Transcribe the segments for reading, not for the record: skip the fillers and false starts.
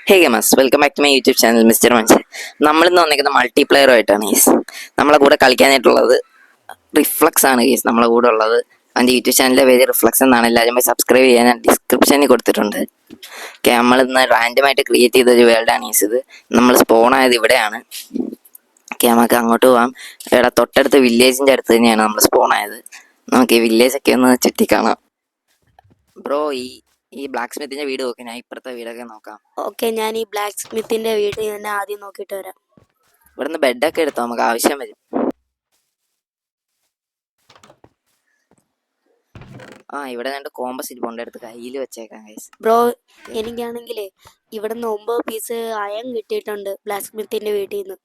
Hey gamers, welcome back to my YouTube channel mister മൻസ്. നമ്മളിന്ന് വന്നിരിക്കുന്ന മൾട്ടിപ്ലെയറുമായിട്ടാണ് ഗീസ്. നമ്മളെ കൂടെ കളിക്കാനായിട്ടുള്ളത് റിഫ്ലക്സ് ആണ് ഗീസ്. നമ്മളെ കൂടെ ഉള്ളത് എൻ്റെ യൂട്യൂബ് ചാനലിൻ്റെ പേര് റിഫ്ലക്സ് എന്നാണ്. എല്ലാവരും പോയി സബ്സ്ക്രൈബ് ചെയ്യാൻ ഞാൻ ഡിസ്ക്രിപ്ഷനിൽ കൊടുത്തിട്ടുണ്ട്. ഓക്കെ, നമ്മളിന്ന് റാൻഡമായിട്ട് ക്രിയേറ്റ് ചെയ്തൊരു വേൾഡാണ് ഗീസ്. ഇത് നമ്മൾ സ്പോൺ ആയത് ഇവിടെയാണ്. ഓക്കെ, നമുക്ക് അങ്ങോട്ട് പോകാം. ഇവിടെ തൊട്ടടുത്ത് വില്ലേജിൻ്റെ അടുത്ത് തന്നെയാണ് നമ്മൾ സ്പോൺ ആയത്. നമുക്ക് ഈ വില്ലേജൊക്കെ ഒന്ന് ചുറ്റിക്കാണാം. ബ്രോ, ഈ ബ്ലാക്ക് സ്മിത്തിന്റെ വീട് നോക്കി, ഞാൻ ഇപ്പുറത്തെ വീടൊക്കെ നോക്കാം. ഓക്കെ, ഞാൻ ഈ ബ്ലാക്ക് സ്മിത്തിന്റെ വീട് തന്നെ ആദ്യം നോക്കിയിട്ട് വരാം. ഇവിടുന്ന് ബെഡൊക്കെ എടുത്തോ, നമുക്ക് ആവശ്യം വരും. ഇവിടെ രണ്ട് കോമ്പസ് ഇരിപ്പുണ്ട്, എടുത്ത് കയ്യിൽ വെച്ചേക്കാം ഗൈസ്. ബ്രോ, എനിക്കാണെങ്കിലേ ഇവിടുന്ന് 9 പീസ് അയൺ കിട്ടിയിട്ടുണ്ട് ബ്ലാക്ക് സ്മിത്തിന്റെ വീട്ടിൽ നിന്ന്.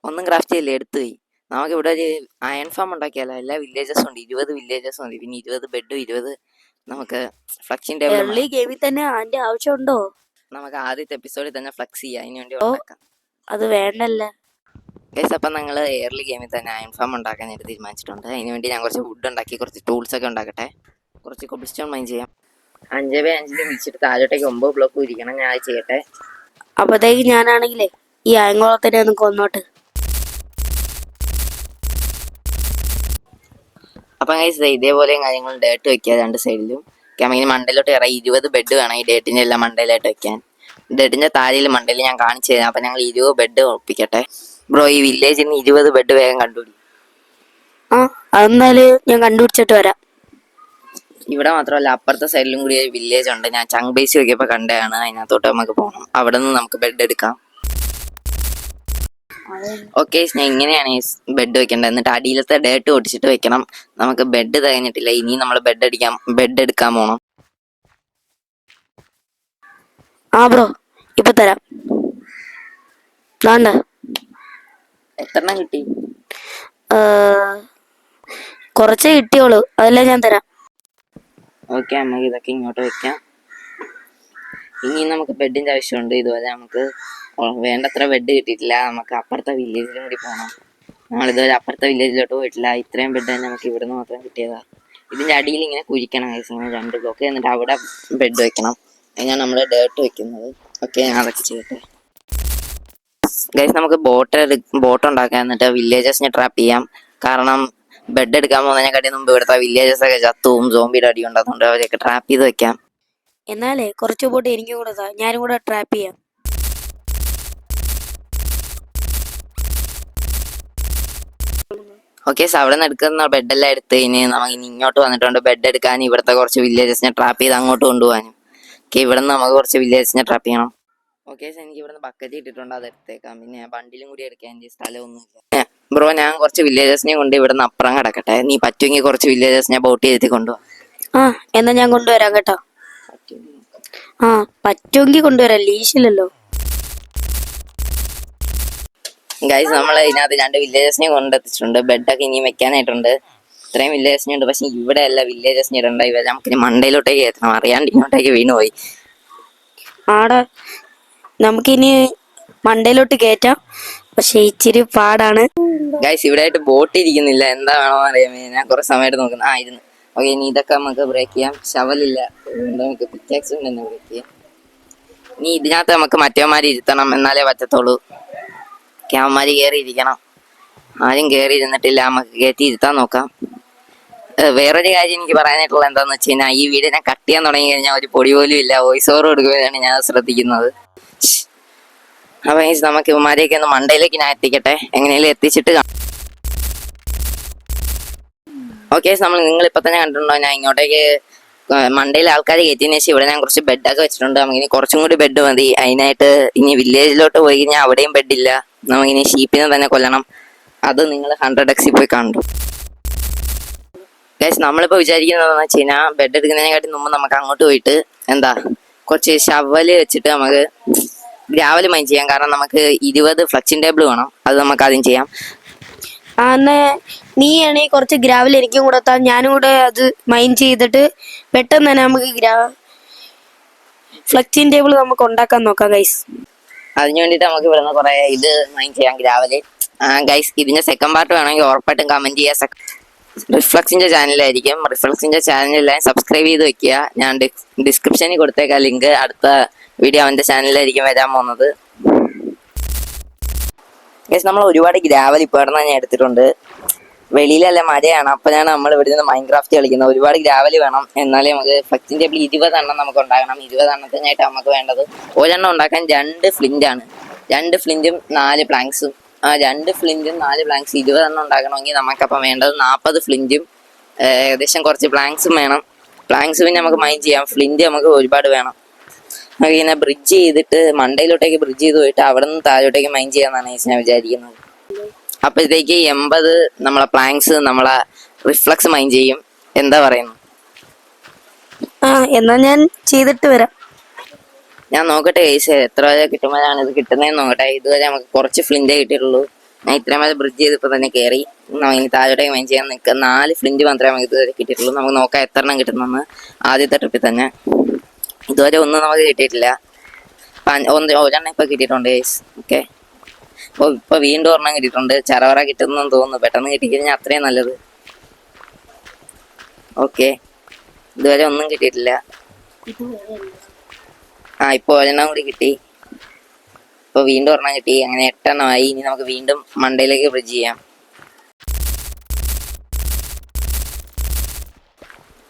ഒന്നും ക്രാഫ്റ്റ് ചെയ്യില്ല, എടുത്തു പോയി. നമുക്ക് ഇവിടെ ഒരു അയൺ ഫാം ഉണ്ടാക്കിയാലോ? എല്ലാ വില്ലേജസും ഉണ്ട്, 20 വില്ലേജസ് ഉണ്ട്. പിന്നെ 20 ബെഡും 20 നമുക്ക് ഫ്ലക്സിന്റെ എർലി ഗെയിമിൽ തന്നെ അതിന്റെ ആവശ്യമുണ്ടോ? നമുക്ക് ആദ്യത്തെ എപ്പിസോഡിൽ തന്നെ ഫ്ലക്സ് ചെയ്യാം, അതിന് വേണ്ടി ഉണ്ടാക്കാം. അത് വേണ്ടല്ലേ ഗൈസ്. അപ്പം ഞങ്ങൾ എയർലി ഗെയിമിൽ തന്നെ അയൺ ഫാം ഉണ്ടാക്കാനായിട്ട് തീരുമാനിച്ചിട്ടുണ്ട്. അതിന് വേണ്ടി ഞാൻ കുറച്ച് വുഡ് ഉണ്ടാക്കി, കുറച്ച് ടൂൾസ് ഒക്കെ ഉണ്ടാക്കട്ടെ. കുറച്ച് കൊബിൾസ്റ്റോൺ മൈൻ ചെയ്യാം. 5x5 വിളിച്ചിട്ട് താഴോട്ടേക്ക് 9 ബ്ലോക്ക് ഇരിക്കണം. ഞാൻ അത് ചെയ്യട്ടെ. അപ്പത്തേക്ക് ഞാനാണെങ്കിലേ ഈ അയങ്ങോളത്തിനെ ഒന്ന് കൊന്നോട്ട്. അപ്പം ഗൈസ്, ഇതേപോലെ കാര്യങ്ങൾ ഡേറ്റ് വെക്കുക രണ്ട് സൈഡിലും. ക്യാമറ മണ്ടയിലോട്ട് ഇറങ്ങി 20 ബെഡ് വേണം ഈ ഡേറ്റിൻ്റെ എല്ലാം മണ്ടയിലായിട്ട് വെക്കാൻ. ഡേറ്റിൻ്റെ താഴെയിൽ മണ്ടയിൽ ഞാൻ കാണിച്ചു തരാം. അപ്പം ഞങ്ങൾ 20 ബെഡ് ഒപ്പിക്കട്ടെ. ബ്രോ, ഈ വില്ലേജിന് 20 ബെഡ് വേഗം കണ്ടുപിടി. അതെന്നാല് ഞാൻ കണ്ടുപിടിച്ചിട്ട് വരാം. ഇവിടെ മാത്രമല്ല, അപ്പുറത്തെ സൈഡിലും കൂടി ഒരു വില്ലേജ് ഉണ്ട്. ഞാൻ ചങ്ക് ബേസ് നോക്കിയപ്പോൾ കണ്ടതാണ്. അതിനകത്തോട്ട് നമുക്ക് പോകണം. അവിടെ നിന്ന് നമുക്ക് ബെഡ് എടുക്കാം. ഓക്കെ, ഞാൻ ഇങ്ങനെയാണ് ഈ ബെഡ് വെക്കേണ്ടത്. എന്നിട്ട് അടിയിലത്തെ ഡേറ്റ് ഒട്ടിച്ചിട്ട് വെക്കണം. നമുക്ക് ബെഡ് തികഞ്ഞിട്ടില്ല, ഇനി നമ്മൾ ബെഡ് എടുക്കാൻ പോകണം. ബ്രോ, ഇപ്പൊ തരാം. വേണ്ട, എത്രണ്ണം കിട്ടി? കുറച്ചേ കിട്ടിയോളൂ, അതെല്ലാം ഞാൻ തരാം. ഓക്കെ, നമുക്ക് ഇതൊക്കെ ഇങ്ങോട്ട് വെക്കാം. ഇനി നമുക്ക് ബെഡിന്റെ ആവശ്യമുണ്ട്. ഇതുപോലെ നമുക്ക് വേണ്ടത്ര ബെഡ് കിട്ടിയിട്ടില്ല. നമുക്ക് അപ്പുറത്തെ വില്ലേജിലും കൂടി പോകണം. നമ്മളിതുവരെ അപ്പുറത്തെ വില്ലേജിലോട്ട് പോയിട്ടില്ല. ഇത്രയും ബെഡ് തന്നെ നമുക്ക് ഇവിടുന്ന് മാത്രം കിട്ടിയതാണ്. ഇതിന്റെ അടിയിൽ ഇങ്ങനെ കുഴിക്കണം ഗൈസ്, ഇങ്ങനെ 2 ബ്ലോക്ക്. എന്നിട്ട് അവിടെ ബെഡ് വെക്കണം. അതിനാണ് നമ്മൾ ഡേർട്ട് വെക്കുന്നത്. ഓക്കെ, ഞാൻ അതൊക്കെ ചെയ്യട്ടെ ഗൈസ്. നമുക്ക് ബോട്ട് ഉണ്ടാക്കാം. എന്നിട്ട് വില്ലേജസിനെ ട്രാപ്പ് ചെയ്യാം. കാരണം ബെഡ് എടുക്കാൻ പോകുന്നതിനെക്കാട്ടി മുമ്പ് ഇവിടുത്തെ വില്ലേജസ് ഒക്കെ ചത്തുവും സോംബിയുടെ അടി ഉണ്ടാകുന്നുണ്ട്. അവരെയൊക്കെ ട്രാപ്പ് ചെയ്ത് വെക്കാം. എന്നാലേ കുറച്ച് ബോട്ട് എനിക്കും കൂടെ ഞാനും കൂടെ ട്രാപ്പ് ചെയ്യാം. ഓക്കെ, അവിടെ നിന്ന് എടുക്കുന്ന ബെഡെല്ലാം എടുത്ത് കഴിഞ്ഞ് നമുക്ക് ഇനി ഇങ്ങോട്ട് വന്നിട്ടുണ്ട് ബെഡ് എടുക്കാൻ. ഇവിടുത്തെ കുറച്ച് വില്ലേജസിനെ ട്രാപ്പ് ചെയ്ത് അങ്ങോട്ട് കൊണ്ടുപോകാനും. ഓക്കെ, ഇവിടെ നിന്ന് നമുക്ക് കുറച്ച് വില്ലേജസിനെ ട്രാപ്പ് ചെയ്യണം. ഓക്കെ, എനിക്ക് ഇവിടുന്ന് ബക്കറ്റ് ഇട്ടിട്ടുണ്ട്, അത് എടുത്തേക്കാം. പിന്നെ ബണ്ടിലും കൂടി എടുക്കാൻ സ്ഥലമൊന്നുമില്ല. ബ്രോ, ഞാൻ കുറച്ച് വില്ലേജസിനെ കൊണ്ട് ഇവിടുന്ന് അപ്പുറം കിടക്കട്ടെ. നീ പറ്റുമെങ്കിൽ കുറച്ച് വില്ലേജസിനെ ബോട്ട് ചെയ്തിട്ട് കൊണ്ടുപോകാം. എന്നാ ഞാൻ കൊണ്ടുവരാം കേട്ടോ. പറ്റുമെങ്കിൽ കൊണ്ടുവരാം, ലീശില്ലല്ലോ. ഗൈസ്, നമ്മൾ ഇതിനകത്ത് 2 വില്ലേജസിനെ കൊണ്ടെത്തിച്ചിട്ടുണ്ട്. ബെഡൊക്കെ ഇനിയും വെക്കാനായിട്ടുണ്ട്. ഇത്രയും വില്ലേജസിനെ ഉണ്ട്. പക്ഷെ ഇവിടെ അല്ല വില്ലേജസിനെ ഇടണ്ട. ഇവ നമുക്കിനി മണ്ടയിലോട്ടേക്ക് എത്തണം. അറിയാണ്ട് ഇങ്ങോട്ടേക്ക് വീണുപോയി. നമുക്കിനി മണ്ടയിലോട്ട് കയറ്റാം, പക്ഷെ ഇച്ചിരി പാടാണ്. ഗൈസ്, ഇവിടെ ആയിട്ട് ബോട്ട് ഇരിക്കുന്നില്ല. എന്താ വേണമെന്ന് അറിയാമേ. ഞാൻ കുറെ സമയമായിട്ട് നോക്കുന്നു. ഇരുന്നു. ഓക്കെ, ഇനി ഇതൊക്കെ നമുക്ക് ബ്രേക്ക് ചെയ്യാം. ഷവലില്ല, നമുക്ക് പിക്കാക്സ് കൊണ്ട് തന്നെ ബ്രേക്ക് ചെയ്യാം. ഇനി ഇതിനകത്ത് നമുക്ക് മറ്റേമാരി ഇരുത്തണം, എന്നാലേ പറ്റത്തുള്ളൂ. ക്യാമമാര് കയറി ഇരിക്കണം. ആരും കയറി ഇരുന്നിട്ടില്ല. നമുക്ക് കയറ്റി ഇരുത്താൻ നോക്കാം. വേറൊരു കാര്യം എനിക്ക് പറയാനായിട്ടുള്ള എന്താന്ന് വെച്ച് കഴിഞ്ഞാൽ, ഈ വീഡിയോ ഞാൻ കട്ട് ചെയ്യാൻ തുടങ്ങി കഴിഞ്ഞാൽ ഒരു പൊടി പോലും ഇല്ല. വോയിസ് ഓവർ കൊടുക്കുകയാണ് ഞാൻ ശ്രദ്ധിക്കുന്നത്. അപ്പൊ നമുക്ക് ഇവന്മാരെയൊക്കെ ഒന്ന് മണ്ടയിലേക്ക് ഞാൻ എത്തിക്കട്ടെ. എങ്ങനെയാലും എത്തിച്ചിട്ട് കാണാം. ഓക്കെ, നിങ്ങളിപ്പോൾ തന്നെ കണ്ടിട്ടുണ്ടോ, ഞാൻ ഇങ്ങോട്ടേക്ക് മണ്ടയിൽ ആൾക്കാർ കയറ്റിയതിനു ശേഷം ഇവിടെ ഞാൻ കുറച്ച് ബെഡൊക്കെ വെച്ചിട്ടുണ്ട്. നമുക്കിനി കുറച്ചും കൂടി ബെഡ് മതി. അതിനായിട്ട് ഇനി വില്ലേജിലോട്ട് പോയി കഴിഞ്ഞാൽ അവിടെയും ബെഡില്ല. നമുക്കിനി ഷീപ്പിനെ തന്നെ കൊല്ലണം. അത് നിങ്ങൾ 100x പോയി കണ്ടു. ഗൈസ്, നമ്മളിപ്പോൾ വിചാരിക്കുന്നതെന്ന് വെച്ച് കഴിഞ്ഞാൽ, ബെഡ് എടുക്കുന്നതിനെക്കാട്ടി മുമ്പ് നമുക്ക് അങ്ങോട്ട് പോയിട്ട് കുറച്ച് ഷവല് വെച്ചിട്ട് നമുക്ക് ഗ്രാവൽ മൈൻ ചെയ്യാം. കാരണം നമുക്ക് 20 ഫ്ലക്സിംഗ് ടേബിൾ വേണം. അത് നമുക്ക് ആദ്യം ചെയ്യാം. എന്നാ നീ ആണെങ്കിൽ കുറച്ച് ഗ്രാവൽ എനിക്കും കൂടെ താ. ഞാനും കൂടെ അത് മൈൻ ചെയ്തിട്ട് പെട്ടെന്ന് തന്നെ നമുക്ക് ഫ്ലക്സിംഗ് ടേബിൾ നമുക്ക് ഉണ്ടാക്കാൻ നോക്കാം ഗൈസ്. അതിന് വേണ്ടിയിട്ട് നമുക്ക് ഇവിടുന്ന് കുറെ ഇത് മൈൻ ചെയ്യാം, ഗ്രാവല്. ഗൈസ്, ഇതിന്റെ സെക്കൻഡ് പാർട്ട് വേണമെങ്കിൽ ഉറപ്പായിട്ടും കമന്റ് ചെയ്യുക. റിഫ്ലക്സിന്റെ ചാനലായിരിക്കും. റിഫ്ലക്സിന്റെ ചാനലെല്ലാം സബ്സ്ക്രൈബ് ചെയ്ത് വെക്കുക. ഞാൻ ഡിസ്ക്രിപ്ഷനിൽ കൊടുത്തേക്കാം ലിങ്ക്. അടുത്ത വീഡിയോ അവന്റെ ചാനലിലായിരിക്കും വരാൻ പോകുന്നത്. ഗൈസ് നമ്മൾ ഒരുപാട് ഗ്രാവൽ ഇപ്പോൾ ഇവിടെ ഞാൻ എടുത്തിട്ടുണ്ട്. വെളിയിലല്ല മഴയാണ്, അപ്പോഴാണ് നമ്മൾ ഇവിടെ നിന്ന് മൈൻക്രാഫ്റ്റ് കളിക്കുന്നത്. ഒരുപാട് ഗ്രാവൽ വേണം, എന്നാലേ നമുക്ക് ഫ്ലെക്സിംഗ് ടേബിൾ 20 എണ്ണം നമുക്ക് ഉണ്ടാക്കണം. 20 എണ്ണത്തിനായിട്ട് നമുക്ക് വേണ്ടത് ഒരെണ്ണം ഉണ്ടാക്കാൻ 2 ഫ്ലിന്റ് ആണ്. 2 ഫ്ലിന്റും 4 പ്ലാങ്ക്സും. 2 ഫ്ലിന്റും 4 പ്ലാങ്ക്സ് 20 എണ്ണം ഉണ്ടാക്കണമെങ്കിൽ നമുക്കപ്പം വേണ്ടത് 40 ഫ്ലിന്റും ഏകദേശം കുറച്ച് പ്ലാങ്ക്സും വേണം. പ്ലാങ്ക്സ് പിന്നെ നമുക്ക് മൈൻ ചെയ്യാം. ഫ്ലിന്റ് നമുക്ക് ഒരുപാട് വേണം. നമുക്ക് ഇങ്ങനെ ബ്രിഡ്ജ് ചെയ്തിട്ട് മണ്ടയിലോട്ടേക്ക് ബ്രിഡ്ജ് ചെയ്ത് പോയിട്ട് അവിടെ നിന്ന് താഴോട്ടേക്ക് മൈൻ ചെയ്യാന്നാണ് ഞാൻ വിചാരിക്കുന്നത്. അപ്പോഴത്തേക്ക് 80 നമ്മളെ പ്ലാങ്ക്സ് നമ്മളെ റിഫ്ലക്സ് മൈൻ ചെയ്യും. എന്താ പറയുന്നു? എന്നാ ഞാൻ ചെയ്തിട്ട് വരാം. ഞാൻ നോക്കട്ടെ ഗൈസ്, എത്ര വരെ കിട്ടുമ്പോഴാണ് ഇത് കിട്ടുന്നതെന്ന് നോക്കട്ടെ. ഇതുവരെ നമുക്ക് കുറച്ച് ഫ്ലിന്റേ കിട്ടിയിട്ടുള്ളൂ. ഞാൻ ഇത്രയും വരെ ബ്രിഡ്ജ് ചെയ്തപ്പോൾ തന്നെ കയറി. ഇനി താഴോട്ടേക്ക് മൈൻ ചെയ്യാൻ നിൽക്കുക. 4 ഫ്ലിന്റ് മാത്രമേ നമുക്ക് ഇതുവരെ കിട്ടിയിട്ടുള്ളൂ. നമുക്ക് നോക്കാം എത്ര എണ്ണം കിട്ടുന്നെന്ന്. ആദ്യത്തെ ട്രിപ്പിൽ തന്നെ ഇതുവരെ ഒന്നും നമുക്ക് കിട്ടിയിട്ടില്ല. ഒരെണ്ണം ഇപ്പൊ കിട്ടിയിട്ടുണ്ട് ഗൈസ്. ഓക്കെ, ഇപ്പൊ വീണ്ടും ഒരെണ്ണം കിട്ടിയിട്ടുണ്ട്. ചറവറ കിട്ടുന്നെന്ന് തോന്നുന്നു. പെട്ടെന്ന് കിട്ടിക്കഴിഞ്ഞാൽ അത്രയും നല്ലത്. ഓക്കെ, ഇതുവരെ ഒന്നും കിട്ടിയിട്ടില്ല. ഇപ്പൊ ഒരെണ്ണം കൂടി കിട്ടി. ഇപ്പൊ വീണ്ടും ഒരെണ്ണം കിട്ടി. അങ്ങനെ 8 എണ്ണമായി. ഇനി നമുക്ക് വീണ്ടും മണ്ടയിലേക്ക് ബ്രിഡ്ജ് ചെയ്യാം.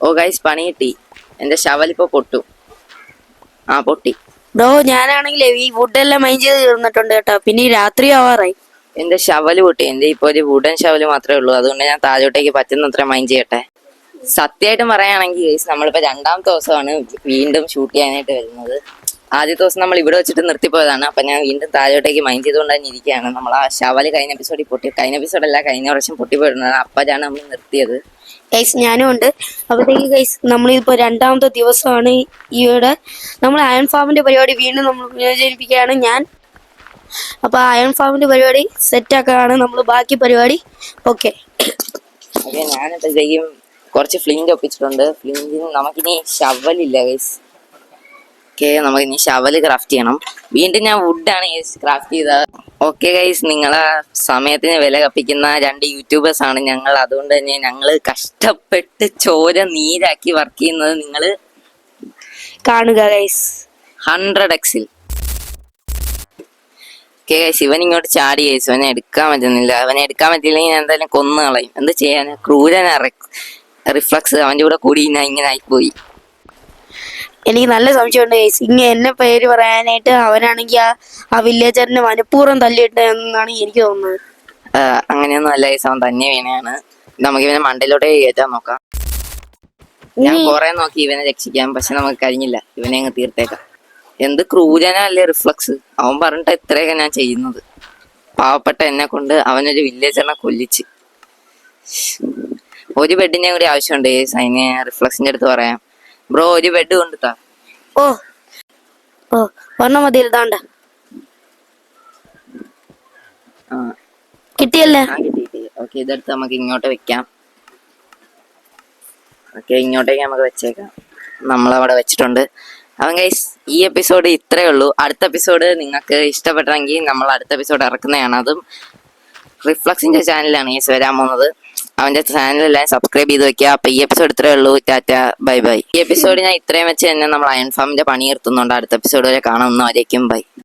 ഓ ഗൈസ്, പണി കിട്ടി. എന്റെ ശവലിപ്പോ പൊട്ടു. പൊട്ടി. ബ്രോ ഞാനാണെങ്കിലേ ഈ വുഡെല്ലാം മൈൻ ചെയ്ത് തീർന്നിട്ടുണ്ട് കേട്ടോ. പിന്നെ രാത്രി ആവാറായി. എന്റെ ശവല് പൊട്ടി. എന്റെ ഇപ്പൊ ഒരു വുഡൻ ശവല് മാത്രമേ ഉള്ളൂ. അതുകൊണ്ട് ഞാൻ താഴോട്ടേക്ക് പറ്റുന്നത്ര മൈൻ ചെയ്യട്ടെ. സത്യമായിട്ടും പറയുകയാണെങ്കിൽ നമ്മളിപ്പോ 2ാമത്തെ ദിവസമാണ് വീണ്ടും ഷൂട്ട് ചെയ്യാനായിട്ട് വരുന്നത്. ആദ്യത്തെ ദിവസം നമ്മൾ ഇവിടെ വെച്ചിട്ട് നിർത്തിപ്പോയതാണ്. അപ്പൊ ഞാൻ വീണ്ടും താഴോട്ടേക്ക് മൈൻ ചെയ്തുകൊണ്ട് തന്നെ ഇരിക്കുകയാണ്. നമ്മൾ ആ ശവല് കഴിഞ്ഞ എപ്പിസോഡിൽ കഴിഞ്ഞ പ്രാവശ്യം പൊട്ടിപ്പോയിരുന്നതാണ്. അപ്പോഴാണ് നമ്മൾ നിർത്തിയത്. ഗൈസ് ഞാനും ഉണ്ട്. അപ്പോഴത്തേക്ക് ഗൈസ് നമ്മളിപ്പോ 2ാമത്തെ ദിവസമാണ് ഇവിടെ. നമ്മൾ അയൺ ഫാമിന്റെ പരിപാടി വീണ്ടും നമ്മൾ പുനരുജ്ജീവിപ്പിക്കുകയാണ് ഞാൻ. അപ്പൊ അയൺ ഫാമിന്റെ പരിപാടി സെറ്റ് ആക്കാനാണ് നമ്മൾ ബാക്കി പരിപാടി. ഓക്കെ, ഞാനിപ്പോഴത്തേക്കും കുറച്ച് ഫ്ലിന്റ് ഒപ്പിച്ചിട്ടുണ്ട്. ഫ്ലിന്റിന് നമുക്കിനി ശവലില്ല ഗൈസ്. ഓക്കെ, നമുക്കിനി ശവല് ക്രാഫ്റ്റ് ചെയ്യണം. വീണ്ടും ഞാൻ വുഡാണ് ഗൈസ് ക്രാഫ്റ്റ് ചെയ്തത്. ഓക്കെ ഗൈസ്, നിങ്ങളെ സമയത്തിന് വില കപ്പിക്കുന്ന 2 യൂട്യൂബേഴ്സ് ആണ് ഞങ്ങൾ. അതുകൊണ്ട് തന്നെ ഞങ്ങൾ കഷ്ടപ്പെട്ട് ചോര നീരാക്കി വർക്ക് ചെയ്യുന്നത് നിങ്ങൾ കാണുക ഗൈസ് 100x. ഓക്കെ ഗൈസ്, ഇവൻ ഇങ്ങോട്ട് ചാടി ഗൈസ്. അവനെ എടുക്കാൻ പറ്റുന്നില്ല. അവനെ എടുക്കാൻ പറ്റിയില്ലെങ്കിൽ ഞാൻ എന്തായാലും കൊന്നു കളയും. എന്ത് ചെയ്യാൻ? ക്രൂരന റിഫ്ലക്സ് അവൻ്റെ കൂടെ കൂടി ഞാൻ ഇങ്ങനെ ആയിപ്പോയി. എനിക്ക് നല്ല സംശയമുണ്ട് ഗൈസ്. എന്നെ പേര് പറയാനായിട്ട് അവനാണെങ്കിൽ ആ വില്ലേജറിനെ മനഃപൂർവ്വം തല്ലിയിട്ട് എന്നാണ് എനിക്ക് തോന്നുന്നത്. അങ്ങനെയൊന്നും അല്ല ഗൈസ്, അവൻ തന്നെ വീണയാണ്. നമുക്ക് ഇവനെ മണ്ടയിലോട്ടേ കയറ്റാൻ നോക്കാം. ഞാൻ കുറെ നോക്കി ഇവനെ രക്ഷിക്കാൻ, പക്ഷെ നമുക്ക് കഴിഞ്ഞില്ല. ഇവനെ അങ്ങ് തീർത്തേക്കാം. എന്ത് ക്രൂരനല്ലേ റിഫ്ലക്സ്. അവൻ പറഞ്ഞിട്ട് ഇത്രയൊക്കെ ഞാൻ ചെയ്യുന്നത്. പാവപ്പെട്ട എന്നെ കൊണ്ട് അവനൊരു വില്ലേജറിനെ കൊല്ലിച്ച്. ഒരു ബെഡിനെ കൂടി ആവശ്യമുണ്ട് ഗൈസ്. അതിന് റിഫ്ലക്സിന്റെ അടുത്ത് പറയാം. ബ്രോ ഒരു ബെഡ് കൊണ്ടുത്താ. ഓ പറഞ്ഞ മതി. ഇതാണ്ട കിട്ടിയല്ലേ? കിട്ടി. ഓക്കെ, ഇതെടുത്ത് നമുക്ക് ഇങ്ങോട്ട് വെക്കാം. ഓക്കെ, ഇങ്ങോട്ടേക്ക് നമുക്ക് വെച്ചേക്കാം. നമ്മളവിടെ വെച്ചിട്ടുണ്ട്. അവൻ ഗൈസ് ഈ എപ്പിസോഡ് ഇത്രയേ ഉള്ളൂ. അടുത്ത എപ്പിസോഡ് നിങ്ങൾക്ക് ഇഷ്ടപ്പെട്ടെങ്കിൽ നമ്മൾ അടുത്ത എപ്പിസോഡ് ഇറക്കുന്നതാണ്. അതും റിഫ്ലക്സിന്റെ ചാനലാണ് ഗൈസ് വരാൻ പോകുന്നത്. അവന്റെ ചാനലെല്ലാം സബ്സ്ക്രൈബ് ചെയ്ത് വെക്കുക. അപ്പൊ ഈ എപ്പിസോഡ് ഇത്രയേ ഉള്ളൂ. Tata, bye bye. ഈ എപ്പിസോഡ് ഞാൻ ഇത്രയും വെച്ച് തന്നെ നമ്മൾ അയൺ ഫാമിന്റെ പണി നിർത്തുന്നുണ്ട്. അടുത്ത എപ്പിസോഡ് വരെ കാണുന്നവരേക്കും ബൈ.